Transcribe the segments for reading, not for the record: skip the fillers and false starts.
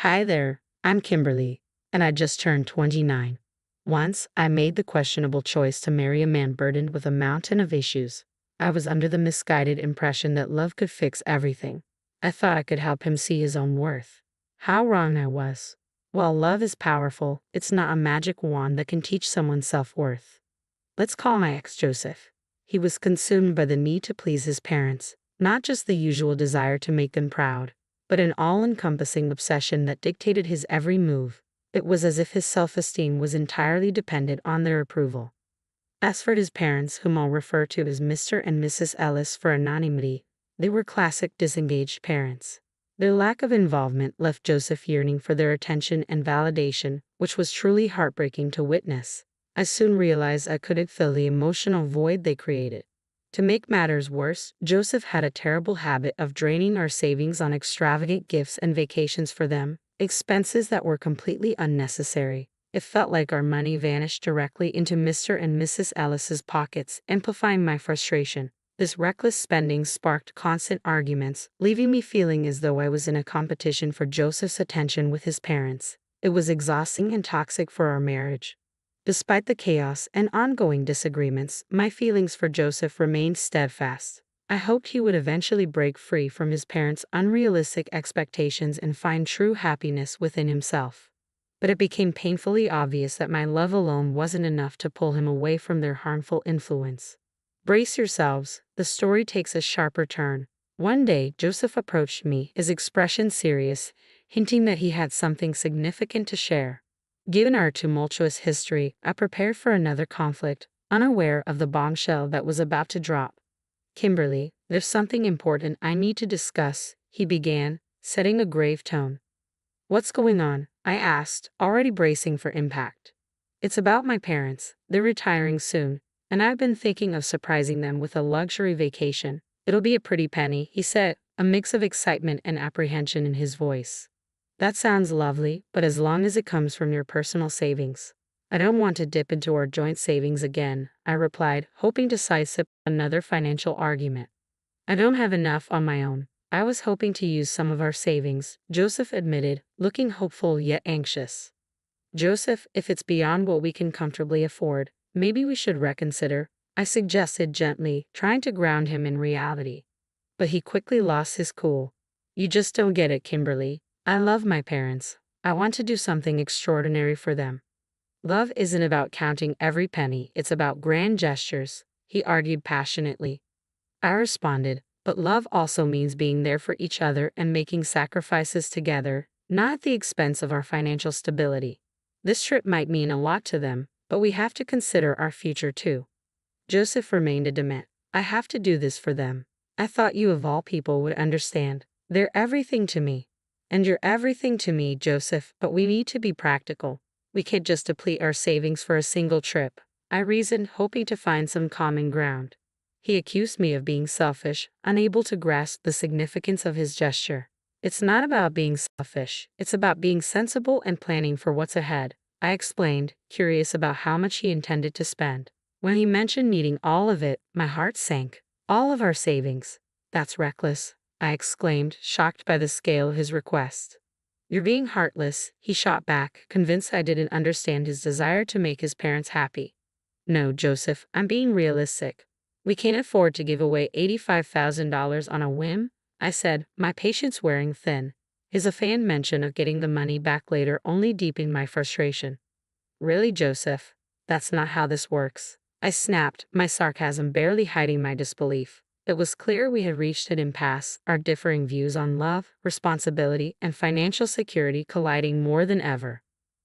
Hi there, I'm Kimberly, and I just turned 29. Once, I made the questionable choice to marry a man burdened with a mountain of issues. I was under the misguided impression that love could fix everything. I thought I could help him see his own worth. How wrong I was. While love is powerful, it's not a magic wand that can teach someone self-worth. Let's call my ex Joseph. He was consumed by the need to please his parents, not just the usual desire to make them proud, but an all-encompassing obsession that dictated his every move. It was as if his self-esteem was entirely dependent on their approval. As for his parents, whom I'll refer to as Mr. and Mrs. Ellis for anonymity, they were classic disengaged parents. Their lack of involvement left Joseph yearning for their attention and validation, which was truly heartbreaking to witness. I soon realized I couldn't fill the emotional void they created. To make matters worse, Joseph had a terrible habit of draining our savings on extravagant gifts and vacations for them, expenses that were completely unnecessary. It felt like our money vanished directly into Mr. and Mrs. Ellis's pockets, amplifying my frustration. This reckless spending sparked constant arguments, leaving me feeling as though I was in a competition for Joseph's attention with his parents. It was exhausting and toxic for our marriage. Despite the chaos and ongoing disagreements, my feelings for Joseph remained steadfast. I hoped he would eventually break free from his parents' unrealistic expectations and find true happiness within himself. But it became painfully obvious that my love alone wasn't enough to pull him away from their harmful influence. Brace yourselves, the story takes a sharper turn. One day, Joseph approached me, his expression serious, hinting that he had something significant to share. Given our tumultuous history, I prepared for another conflict, unaware of the bombshell that was about to drop. "Kimberly, there's something important I need to discuss," he began, setting a grave tone. "What's going on?" I asked, already bracing for impact. "It's about my parents. They're retiring soon, and I've been thinking of surprising them with a luxury vacation. It'll be a pretty penny," he said, a mix of excitement and apprehension in his voice. "That sounds lovely, but as long as it comes from your personal savings." "I don't want to dip into our joint savings again," I replied, hoping to sidestep another financial argument. "I don't have enough on my own. I was hoping to use some of our savings," Joseph admitted, looking hopeful yet anxious. "Joseph, if it's beyond what we can comfortably afford, maybe we should reconsider," I suggested gently, trying to ground him in reality. But he quickly lost his cool. "You just don't get it, Kimberly. I love my parents. I want to do something extraordinary for them." "Love isn't about counting every penny, it's about grand gestures," he argued passionately. I responded, "But love also means being there for each other and making sacrifices together, not at the expense of our financial stability. This trip might mean a lot to them, but we have to consider our future too." Joseph remained adamant. "I have to do this for them. I thought you of all people would understand. They're everything to me." "And you're everything to me, Joseph, but we need to be practical. We can't just deplete our savings for a single trip," I reasoned, hoping to find some common ground. He accused me of being selfish, unable to grasp the significance of his gesture. "It's not about being selfish, it's about being sensible and planning for what's ahead," I explained, curious about how much he intended to spend. When he mentioned needing all of it, my heart sank. "All of our savings? That's reckless," I exclaimed, shocked by the scale of his request. "You're being heartless," he shot back, convinced I didn't understand his desire to make his parents happy. "No, Joseph, I'm being realistic. We can't afford to give away $85,000 on a whim," I said, my patience wearing thin. His offhand mention of getting the money back later only deepened my frustration. "Really, Joseph? That's not how this works," I snapped, my sarcasm barely hiding my disbelief. It was clear we had reached an impasse, our differing views on love, responsibility, and financial security colliding more than ever.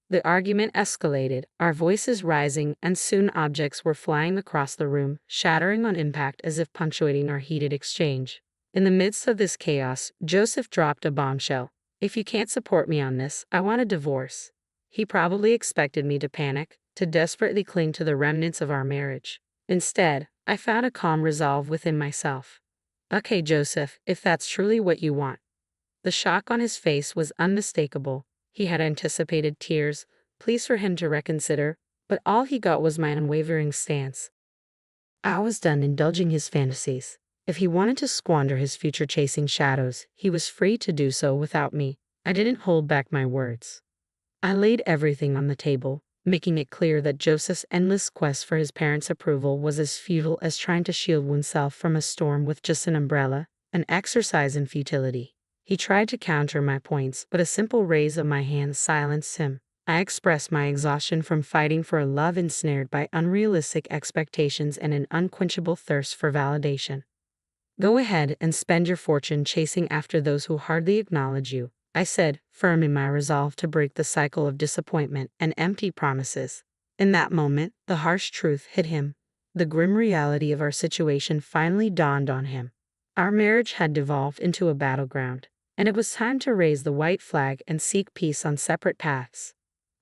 The argument escalated, our voices rising, and soon objects were flying across the room, shattering on impact as if punctuating our heated exchange. In the midst of this chaos, Joseph dropped a bombshell. "If you can't support me on this, I want a divorce." He probably expected me to panic, to desperately cling to the remnants of our marriage. Instead, I found a calm resolve within myself. "Okay, Joseph, if that's truly what you want." The shock on his face was unmistakable. He had anticipated tears, pleas for him to reconsider, but all he got was my unwavering stance. I was done indulging his fantasies. If he wanted to squander his future chasing shadows, he was free to do so without me. I didn't hold back my words. I laid everything on the table, making it clear that Joseph's endless quest for his parents' approval was as futile as trying to shield oneself from a storm with just an umbrella, an exercise in futility. He tried to counter my points, but a simple raise of my hand silenced him. I expressed my exhaustion from fighting for a love ensnared by unrealistic expectations and an unquenchable thirst for validation. Go ahead and spend your fortune chasing after those who hardly acknowledge you, I said, firm in my resolve to break the cycle of disappointment and empty promises. In that moment, the harsh truth hit him. The grim reality of our situation finally dawned on him. Our marriage had devolved into a battleground, and it was time to raise the white flag and seek peace on separate paths.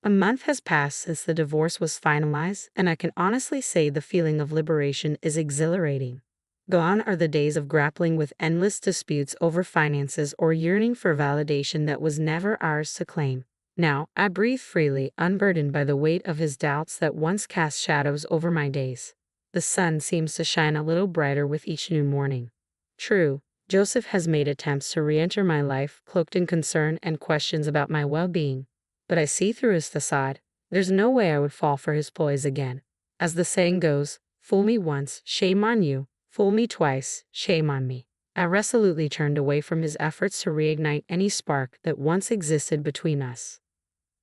A month has passed since the divorce was finalized, and I can honestly say the feeling of liberation is exhilarating. Gone are the days of grappling with endless disputes over finances or yearning for validation that was never ours to claim. Now, I breathe freely, unburdened by the weight of his doubts that once cast shadows over my days. The sun seems to shine a little brighter with each new morning. True, Joseph has made attempts to re-enter my life, cloaked in concern and questions about my well-being. But I see through his facade. There's no way I would fall for his ploys again. As the saying goes, fool me once, shame on you. Fool me twice, shame on me. I resolutely turned away from his efforts to reignite any spark that once existed between us.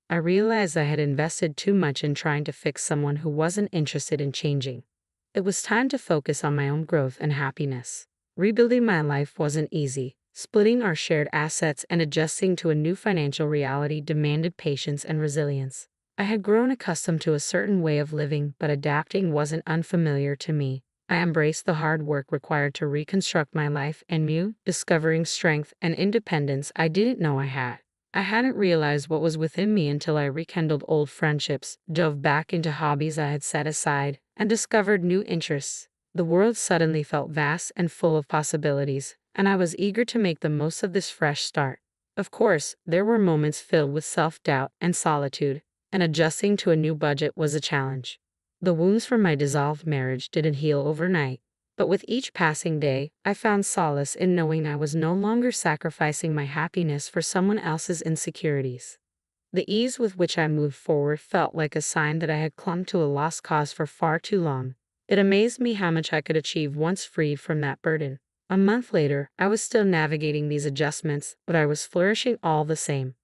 I realized I had invested too much in trying to fix someone who wasn't interested in changing. It was time to focus on my own growth and happiness. Rebuilding my life wasn't easy. Splitting our shared assets and adjusting to a new financial reality demanded patience and resilience. I had grown accustomed to a certain way of living, but adapting wasn't unfamiliar to me. I embraced the hard work required to reconstruct my life anew, discovering strength and independence I didn't know I had. I hadn't realized what was within me until I rekindled old friendships, dove back into hobbies I had set aside, and discovered new interests. The world suddenly felt vast and full of possibilities, and I was eager to make the most of this fresh start. Of course, there were moments filled with self-doubt and solitude, and adjusting to a new budget was a challenge. The wounds from my dissolved marriage didn't heal overnight, but with each passing day, I found solace in knowing I was no longer sacrificing my happiness for someone else's insecurities. The ease with which I moved forward felt like a sign that I had clung to a lost cause for far too long. It amazed me how much I could achieve once freed from that burden. A month later, I was still navigating these adjustments, but I was flourishing all the same.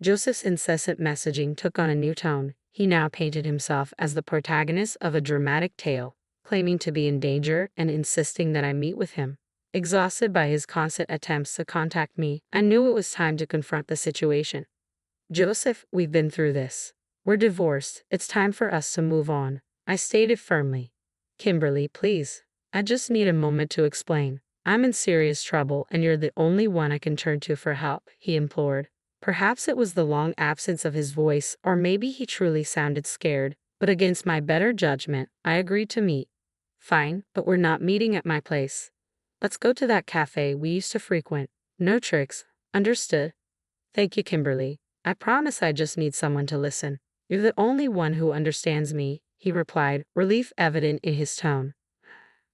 Joseph's incessant messaging took on a new tone. He now painted himself as the protagonist of a dramatic tale, claiming to be in danger and insisting that I meet with him. Exhausted by his constant attempts to contact me, I knew it was time to confront the situation. Joseph, we've been through this. We're divorced. It's time for us to move on, I stated firmly. Kimberly, please. I just need a moment to explain. I'm in serious trouble and you're the only one I can turn to for help, he implored. Perhaps it was the long absence of his voice, or maybe he truly sounded scared, but against my better judgment, I agreed to meet. Fine, but we're not meeting at my place. Let's go to that cafe we used to frequent. No tricks. Understood? Thank you, Kimberly. I promise I just need someone to listen. You're the only one who understands me, he replied, relief evident in his tone.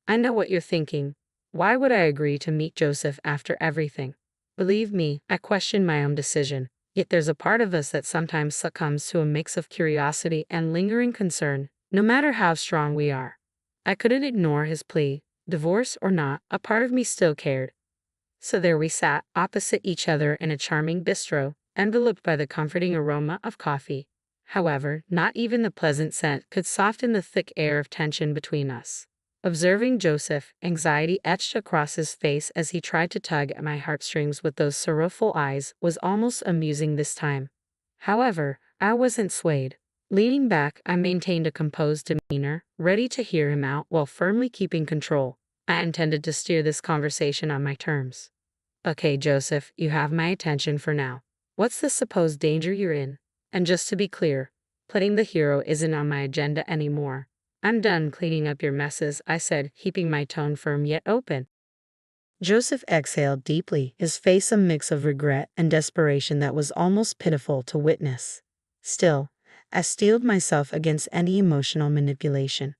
I know what you're thinking. Why would I agree to meet Joseph after everything? Believe me, I question my own decision, yet there's a part of us that sometimes succumbs to a mix of curiosity and lingering concern, no matter how strong we are. I couldn't ignore his plea. Divorce or not, a part of me still cared. So there we sat, opposite each other in a charming bistro, enveloped by the comforting aroma of coffee. However, not even the pleasant scent could soften the thick air of tension between us. Observing Joseph, anxiety etched across his face as he tried to tug at my heartstrings with those sorrowful eyes, was almost amusing this time. However, I wasn't swayed. Leaning back, I maintained a composed demeanor, ready to hear him out while firmly keeping control. I intended to steer this conversation on my terms. Okay, Joseph, you have my attention for now. What's the supposed danger you're in? And just to be clear, playing the hero isn't on my agenda anymore. I'm done cleaning up your messes, I said, keeping my tone firm yet open. Joseph exhaled deeply, his face a mix of regret and desperation that was almost pitiful to witness. Still, I steeled myself against any emotional manipulation.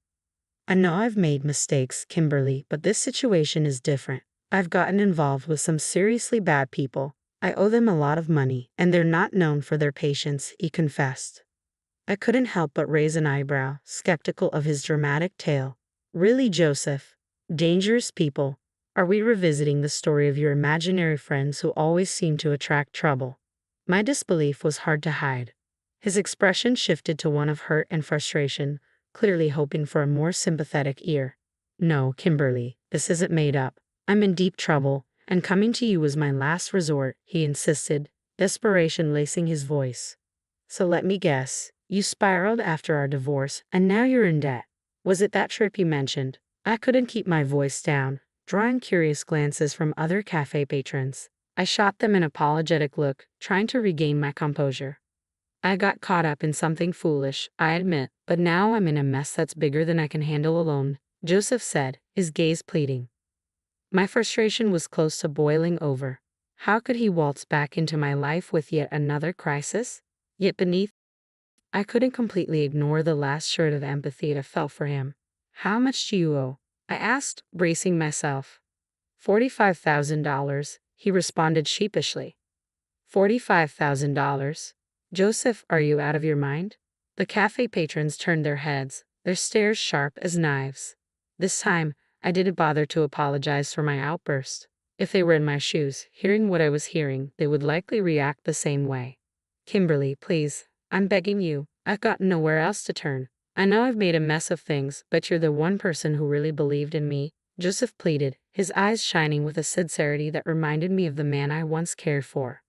I know I've made mistakes, Kimberly, but this situation is different. I've gotten involved with some seriously bad people. I owe them a lot of money, and they're not known for their patience, he confessed. I couldn't help but raise an eyebrow, skeptical of his dramatic tale. Really, Joseph? Dangerous people? Are we revisiting the story of your imaginary friends who always seem to attract trouble? My disbelief was hard to hide. His expression shifted to one of hurt and frustration, clearly hoping for a more sympathetic ear. No, Kimberly, this isn't made up. I'm in deep trouble, and coming to you was my last resort, he insisted, desperation lacing his voice. So let me guess, you spiraled after our divorce, and now you're in debt. Was it that trip you mentioned? I couldn't keep my voice down, drawing curious glances from other cafe patrons. I shot them an apologetic look, trying to regain my composure. I got caught up in something foolish, I admit, but now I'm in a mess that's bigger than I can handle alone, Joseph said, his gaze pleading. My frustration was close to boiling over. How could he waltz back into my life with yet another crisis? Yet beneath, I couldn't completely ignore the last shred of empathy I felt for him. How much do you owe? I asked, bracing myself. $45,000, he responded sheepishly. $45,000? Joseph, are you out of your mind? The cafe patrons turned their heads, their stares sharp as knives. This time, I didn't bother to apologize for my outburst. If they were in my shoes, hearing what I was hearing, they would likely react the same way. Kimberly, please, I'm begging you. I've got nowhere else to turn. I know I've made a mess of things, but you're the one person who really believed in me, Joseph pleaded, his eyes shining with a sincerity that reminded me of the man I once cared for.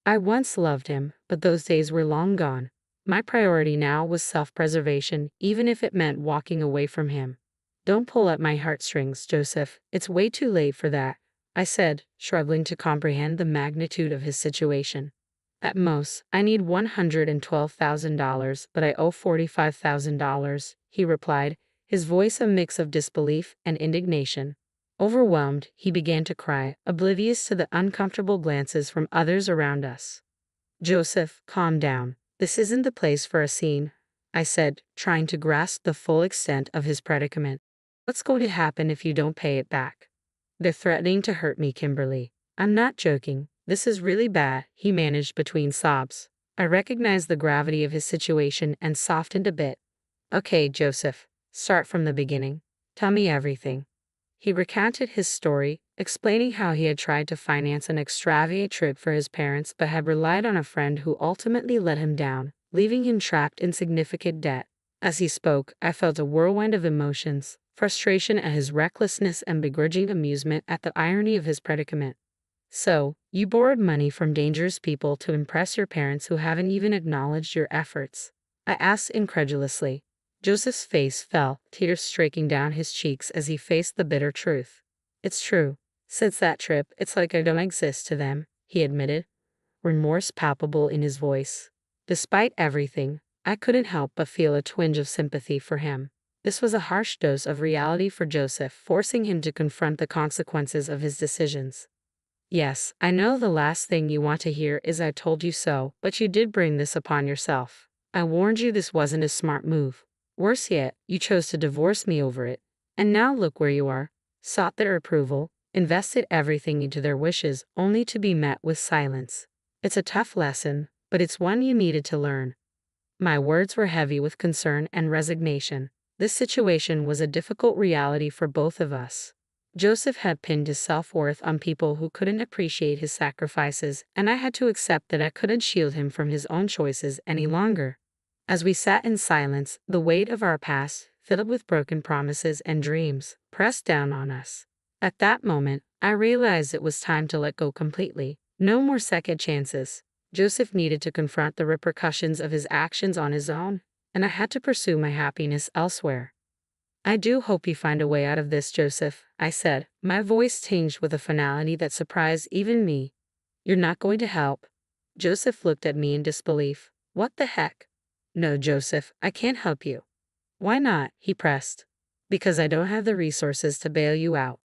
I once loved him, but those days were long gone. My priority now was self-preservation, even if it meant walking away from him. Don't pull at my heartstrings, Joseph. It's way too late for that, I said, struggling to comprehend the magnitude of his situation. At most, I need $112,000, but I owe $45,000, he replied, his voice a mix of disbelief and indignation. Overwhelmed, he began to cry, oblivious to the uncomfortable glances from others around us. Joseph, calm down. This isn't the place for a scene, I said, trying to grasp the full extent of his predicament. What's going to happen if you don't pay it back? They're threatening to hurt me, Kimberly. I'm not joking. This is really bad, he managed between sobs. I recognized the gravity of his situation and softened a bit. Okay, Joseph, start from the beginning. Tell me everything. He recounted his story, explaining how he had tried to finance an extravagant trip for his parents but had relied on a friend who ultimately let him down, leaving him trapped in significant debt. As he spoke, I felt a whirlwind of emotions, frustration at his recklessness and begrudging amusement at the irony of his predicament. So, you borrowed money from dangerous people to impress your parents who haven't even acknowledged your efforts? I asked incredulously. Joseph's face fell, tears streaking down his cheeks as he faced the bitter truth. It's true. Since that trip, it's like I don't exist to them, he admitted, remorse palpable in his voice. Despite everything, I couldn't help but feel a twinge of sympathy for him. This was a harsh dose of reality for Joseph, forcing him to confront the consequences of his decisions. Yes, I know the last thing you want to hear is I told you so, but you did bring this upon yourself. I warned you this wasn't a smart move. Worse yet, you chose to divorce me over it. And now look where you are. Sought their approval, invested everything into their wishes, only to be met with silence. It's a tough lesson, but it's one you needed to learn. My words were heavy with concern and resignation. This situation was a difficult reality for both of us. Joseph had pinned his self-worth on people who couldn't appreciate his sacrifices, and I had to accept that I couldn't shield him from his own choices any longer. As we sat in silence, the weight of our past, filled with broken promises and dreams, pressed down on us. At that moment, I realized it was time to let go completely. No more second chances. Joseph needed to confront the repercussions of his actions on his own, and I had to pursue my happiness elsewhere. I do hope you find a way out of this, Joseph, I said, my voice tinged with a finality that surprised even me. You're not going to help? Joseph looked at me in disbelief. What the heck? No, Joseph, I can't help you. Why not? He pressed. Because I don't have the resources to bail you out.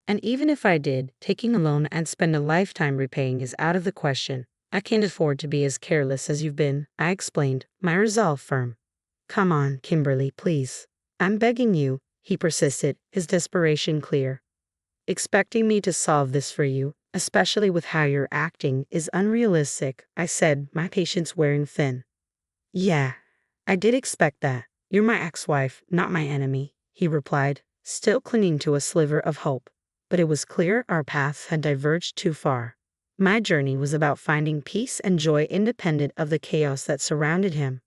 And even if I did, taking a loan and spend a lifetime repaying is out of the question. I can't afford to be as careless as you've been, I explained, my resolve firm. Come on, Kimberly, please. I'm begging you, he persisted, his desperation clear. Expecting me to solve this for you, Especially with how you're acting is unrealistic, I said, my patience wearing thin. Yeah, I did expect that. You're my ex-wife, not my enemy, he replied, still clinging to a sliver of hope. But it was clear our paths had diverged too far. My journey was about finding peace and joy independent of the chaos that surrounded him.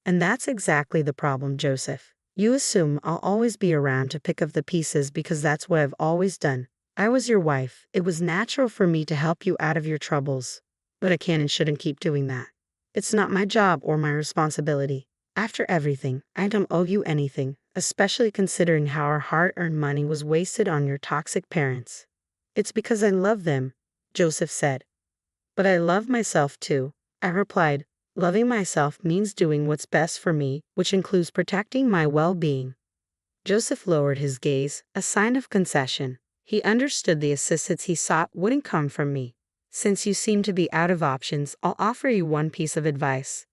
And that's exactly the problem, Joseph. You assume I'll always be around to pick up the pieces because that's what I've always done. I was your wife. It was natural for me to help you out of your troubles. But I can and shouldn't keep doing that. It's not my job or my responsibility. After everything, I don't owe you anything, especially considering how our hard-earned money was wasted on your toxic parents. It's because I love them, Joseph said. But I love myself too, I replied. Loving myself means doing what's best for me, which includes protecting my well-being. Joseph lowered his gaze, a sign of concession. He understood the assistance he sought wouldn't come from me. Since you seem to be out of options, I'll offer you one piece of advice.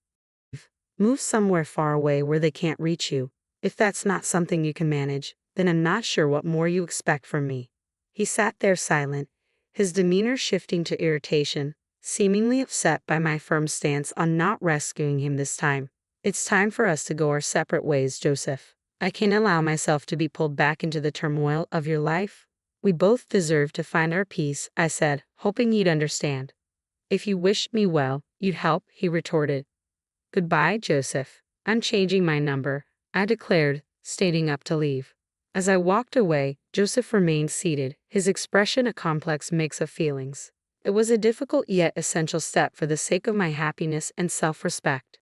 Move somewhere far away where they can't reach you. If that's not something you can manage, then I'm not sure what more you expect from me. He sat there silent, his demeanor shifting to irritation, seemingly upset by my firm stance on not rescuing him this time. It's time for us to go our separate ways, Joseph. I can't allow myself to be pulled back into the turmoil of your life. We both deserve to find our peace, I said, hoping you'd understand. If you wished me well, you'd help, he retorted. Goodbye, Joseph. I'm changing my number, I declared, standing up to leave. As I walked away, Joseph remained seated, his expression a complex mix of feelings. It was a difficult yet essential step for the sake of my happiness and self-respect.